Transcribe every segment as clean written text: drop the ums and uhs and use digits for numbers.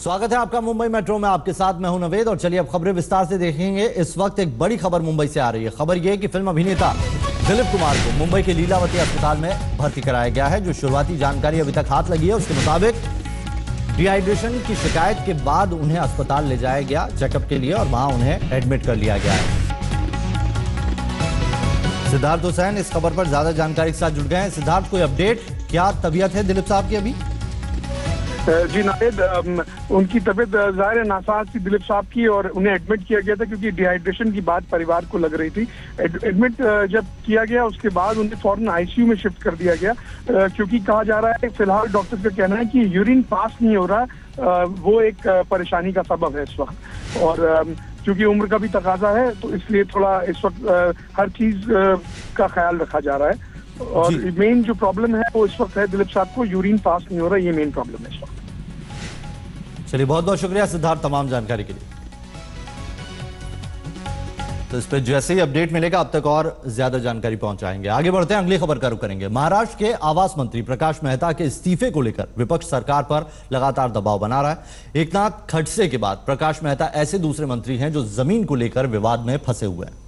स्वागत है आपका मुंबई मेट्रो में। आपके साथ मैं हूं नवेद और चलिए अब खबरें विस्तार से देखेंगे। इस वक्त एक बड़ी खबर मुंबई से आ रही है। खबर यह कि फिल्म अभिनेता दिलीप कुमार को मुंबई के लीलावती अस्पताल में भर्ती कराया गया है। जो शुरुआती जानकारी अभी तक हाथ लगी है उसके मुताबिक डिहाइड्रेशन की शिकायत के बाद उन्हें अस्पताल ले जाया गया चेकअप के लिए और वहां उन्हें एडमिट कर लिया गया है। सिद्धार्थ हुसैन इस खबर पर ज्यादा जानकारी के साथ जुड़ गए हैं। सिद्धार्थ, कोई अपडेट? क्या तबीयत है दिलीप साहब की अभी? जी नावेद, उनकी तबीयत ज़ाहिर है नासाज थी दिलीप साहब की और उन्हें एडमिट किया गया था क्योंकि डिहाइड्रेशन की बात परिवार को लग रही थी। एडमिट जब किया गया उसके बाद उन्हें फौरन आईसीयू में शिफ्ट कर दिया गया क्योंकि कहा जा रहा है फिलहाल डॉक्टर का कहना है कि यूरिन पास नहीं हो रहा, वो एक परेशानी का सबब है इस वक्त। और क्योंकि उम्र का भी तकाजा है तो इसलिए थोड़ा इस वक्त हर चीज का ख्याल रखा जा रहा है। और मेन जो प्रॉब्लम है वो इस वक्त है दिलीप साहब को यूरिन पास नहीं हो रहा, ये मेन प्रॉब्लम है इस वक्त। चलिए, बहुत बहुत शुक्रिया सिद्धार्थ तमाम जानकारी के लिए। तो इस पर जैसे ही अपडेट मिलेगा अब तक और ज्यादा जानकारी पहुंचाएंगे। आगे बढ़ते हैं, अगली खबर का रुख करेंगे। महाराष्ट्र के आवास मंत्री प्रकाश मेहता के इस्तीफे को लेकर विपक्ष सरकार पर लगातार दबाव बना रहा है। एकनाथ खड़से के बाद प्रकाश मेहता ऐसे दूसरे मंत्री हैं जो जमीन को लेकर विवाद में फंसे हुए हैं।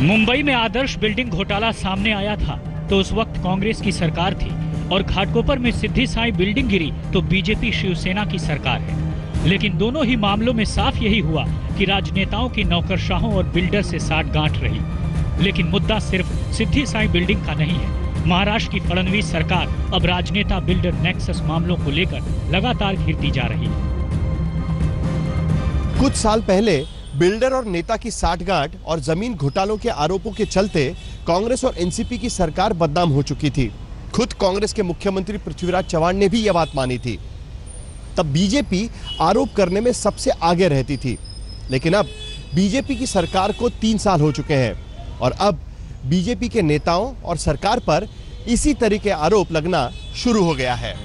मुंबई में आदर्श बिल्डिंग घोटाला सामने आया था तो उस वक्त कांग्रेस की सरकार थी और घाटकोपर में सिद्धि साई बिल्डिंग गिरी तो बीजेपी शिवसेना की सरकार है। लेकिन दोनों ही मामलों में साफ यही हुआ कि राजनेताओं की नौकरशाहों और बिल्डर से साठगांठ रही। लेकिन मुद्दा सिर्फ सिद्धि साई बिल्डिंग का नहीं है। महाराष्ट्र की फडणवीस सरकार अब राजनेता बिल्डर नेक्सस मामलों को लेकर लगातार घिरती जा रही है। कुछ साल पहले बिल्डर और नेता की साठगांठ और जमीन घोटालों के आरोपों के चलते कांग्रेस और एनसीपी की सरकार बदनाम हो चुकी थी। खुद कांग्रेस के मुख्यमंत्री पृथ्वीराज चव्हाण ने भी यह बात मानी थी। तब बीजेपी आरोप करने में सबसे आगे रहती थी। लेकिन अब बीजेपी की सरकार को 3 साल हो चुके हैं और अब बीजेपी के नेताओं और सरकार पर इसी तरह के आरोप लगना शुरू हो गया है।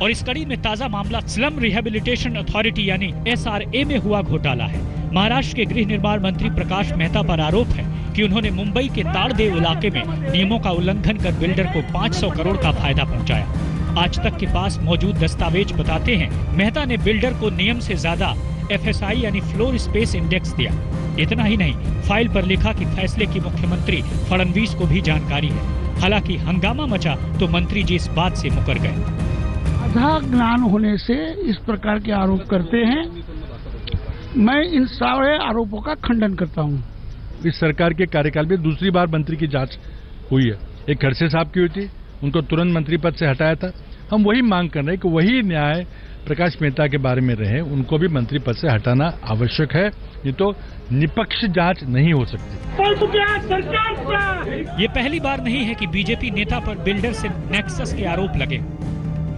और इस कड़ी में ताजा मामला स्लम रिहेबिलिटेशन अथॉरिटी यानी SRA में हुआ घोटाला है। महाराष्ट्र के गृह निर्माण मंत्री प्रकाश मेहता पर आरोप है कि उन्होंने मुंबई के ताड़देव इलाके में नियमों का उल्लंघन कर बिल्डर को 500 करोड़ का फायदा पहुंचाया। आज तक के पास मौजूद दस्तावेज बताते हैं मेहता ने बिल्डर को नियम से ज्यादा FSI यानी फ्लोर स्पेस इंडेक्स दिया। इतना ही नहीं, फाइल पर लिखा कि फैसले की मुख्यमंत्री फडणवीस को भी जानकारी है। हालांकि हंगामा मचा तो मंत्री जी इस बात से मुकर गए। आधा ज्ञान होने से इस प्रकार के आरोप करते हैं। मैं इन सारे आरोपों का खंडन करता हूं। इस सरकार के कार्यकाल में दूसरी बार मंत्री की जांच हुई है। एक खड़से साहब की हुई थी, उनको तुरंत मंत्री पद से हटाया था। हम वही मांग कर रहे हैं कि वही न्याय प्रकाश मेहता के बारे में रहे, उनको भी मंत्री पद से हटाना आवश्यक है, नहीं तो निष्पक्ष जांच नहीं हो सकती। ये पहली बार नहीं है कि बीजेपी नेता पर बिल्डर से नेक्सस के आरोप लगे।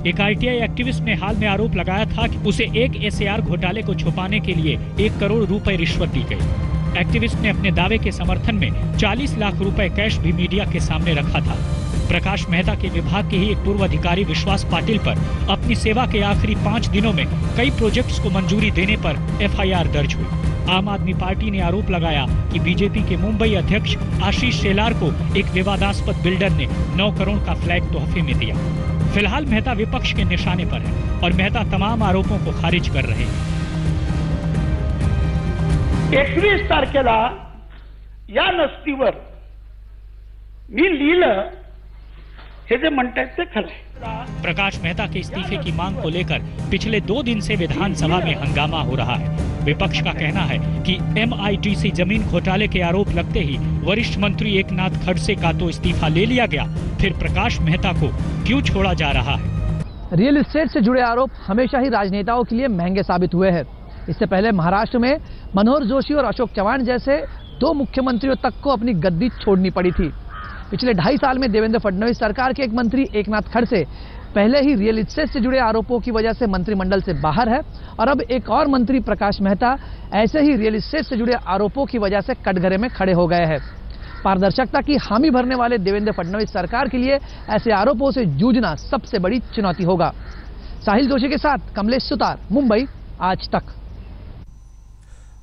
एक ITI एक्टिविस्ट ने हाल में आरोप लगाया था कि उसे एक SAR घोटाले को छुपाने के लिए 1 करोड़ रुपए रिश्वत दी गई। एक्टिविस्ट ने अपने दावे के समर्थन में 40 लाख रुपए कैश भी मीडिया के सामने रखा था। प्रकाश मेहता के विभाग के ही एक पूर्व अधिकारी विश्वास पाटिल पर अपनी सेवा के आखिरी 5 दिनों में कई प्रोजेक्ट्स को मंजूरी देने पर FIR दर्ज हुई। आम आदमी पार्टी ने आरोप लगाया कि बीजेपी के मुंबई अध्यक्ष आशीष शेलार को एक विवादास्पद बिल्डर ने 9 करोड़ का फ्लैट तोहफे में दिया। फिलहाल मेहता विपक्ष के निशाने पर है और मेहता तमाम आरोपों को खारिज कर रहे हैं। 21 तारखेला या नस्तीवर मी लिहिलं हे जे म्हणतात ते खरं आहे। प्रकाश मेहता के इस्तीफे की मांग को लेकर पिछले 2 दिन से विधानसभा में हंगामा हो रहा है। विपक्ष का कहना है कि MIDC जमीन घोटाले के आरोप लगते ही वरिष्ठ मंत्री एकनाथ खड़से का तो इस्तीफा ले लिया गया, फिर प्रकाश मेहता को क्यों छोड़ा जा रहा है? रियल एस्टेट से जुड़े आरोप हमेशा ही राजनेताओं के लिए महंगे साबित हुए हैं। इससे पहले महाराष्ट्र में मनोहर जोशी और अशोक चव्हाण जैसे 2 मुख्यमंत्रियों तक को अपनी गद्दी छोड़नी पड़ी थी। पिछले 2.5 साल में देवेंद्र फडणवीस सरकार के एक मंत्री एकनाथ खड़से पहले ही रियल एस्टेट से जुड़े आरोपों की वजह से मंत्रिमंडल से बाहर है और अब एक और मंत्री प्रकाश मेहता ऐसे ही रियल एस्टेट से जुड़े आरोपों की वजह से कटघरे में खड़े हो गए हैं। पारदर्शिता की हामी भरने वाले देवेंद्र फडणवीस सरकार के लिए ऐसे आरोपों से जूझना सबसे बड़ी चुनौती होगा। साहिल जोशी के साथ कमलेश सुतार, मुंबई आज तक।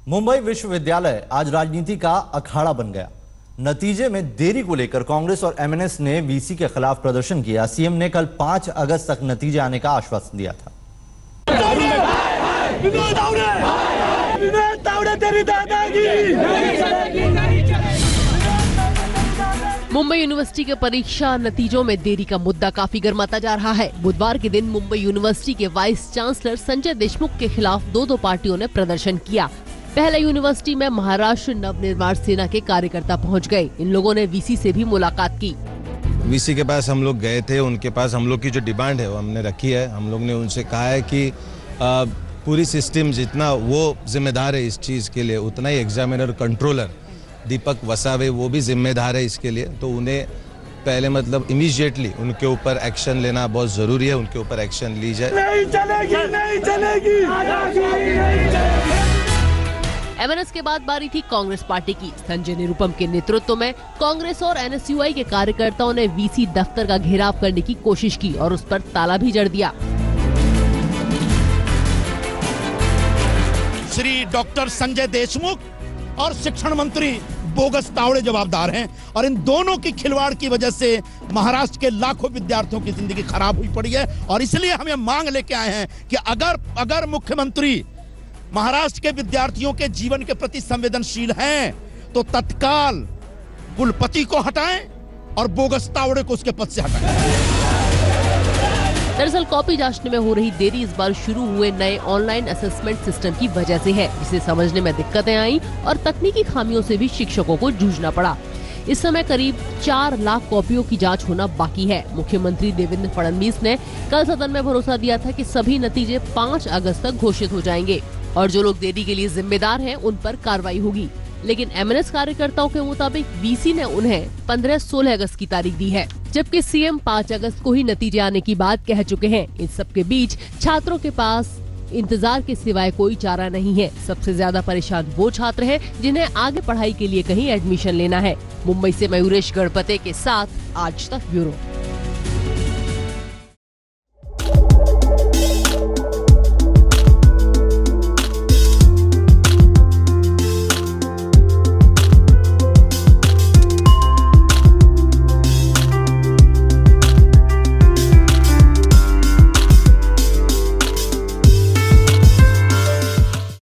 मुंबई विश्वविद्यालय आज राजनीति का अखाड़ा बन गया। नतीजे में देरी को लेकर कांग्रेस और एमएनएस ने वीसी के खिलाफ प्रदर्शन किया। सीएम ने कल 5 अगस्त तक नतीजे आने का आश्वासन दिया था। मुंबई यूनिवर्सिटी के परीक्षा नतीजों में देरी का मुद्दा काफी गर्माता जा रहा है। बुधवार के दिन मुंबई यूनिवर्सिटी के वाइस चांसलर संजय देशमुख के खिलाफ दो पार्टियों ने प्रदर्शन किया। पहले यूनिवर्सिटी में महाराष्ट्र नवनिर्माण सेना के कार्यकर्ता पहुंच गए। इन लोगों ने वीसी से भी मुलाकात की। वीसी के पास हम लोग गए थे, उनके पास हम लोग की जो डिमांड है वो हमने रखी है। हम लोग ने उनसे कहा है कि पूरी सिस्टम जितना वो जिम्मेदार है इस चीज़ के लिए, उतना ही एग्जामिनर कंट्रोलर दीपक वसावे वो भी जिम्मेदार है इसके लिए। तो उन्हें पहले मतलब इमीडिएटली उनके ऊपर एक्शन लेना बहुत ज़रूरी है, उनके ऊपर एक्शन ली जाए। नहीं चलेगी, नहीं चलेगी। एमएनएस के बाद बारी थी कांग्रेस पार्टी की। संजय निरुपम के नेतृत्व में कांग्रेस और एनएसयूआई के कार्यकर्ताओं ने वीसी दफ्तर का घेराव करने की कोशिश की और उस पर ताला भी जड़ दिया। श्री डॉक्टर संजय देशमुख और शिक्षण मंत्री बोगस तावड़े जवाबदार हैं और इन दोनों की खिलवाड़ की वजह से महाराष्ट्र के लाखों विद्यार्थियों की जिंदगी खराब हुई पड़ी है। और इसलिए हम ये मांग लेके आए हैं कि अगर मुख्यमंत्री महाराष्ट्र के विद्यार्थियों के जीवन के प्रति संवेदनशील हैं तो तत्काल कुलपति को हटाएं और बोगस तावड़े को उसके पद से हटाएं। दरअसल कॉपी जांचने में हो रही देरी इस बार शुरू हुए नए ऑनलाइन असेसमेंट सिस्टम की वजह से है, जिसे समझने में दिक्कतें आई और तकनीकी खामियों से भी शिक्षकों को जूझना पड़ा। इस समय करीब 4 लाख कॉपियों की जांच होना बाकी है। मुख्यमंत्री देवेंद्र फडणवीस ने कल सदन में भरोसा दिया था कि सभी नतीजे 5 अगस्त तक घोषित हो जाएंगे और जो लोग देरी के लिए जिम्मेदार हैं उन पर कार्रवाई होगी। लेकिन एमएनएस कार्यकर्ताओं के मुताबिक वीसी ने उन्हें 15-16 अगस्त की तारीख दी है, जबकि सीएम 5 अगस्त को ही नतीजे आने की बात कह चुके हैं। इन सबके बीच छात्रों के पास इंतजार के सिवाय कोई चारा नहीं है। सबसे ज्यादा परेशान वो छात्र हैं जिन्हें आगे पढ़ाई के लिए कहीं एडमिशन लेना है। मुंबई से मयूरेश गणपते के साथ आज तक ब्यूरो।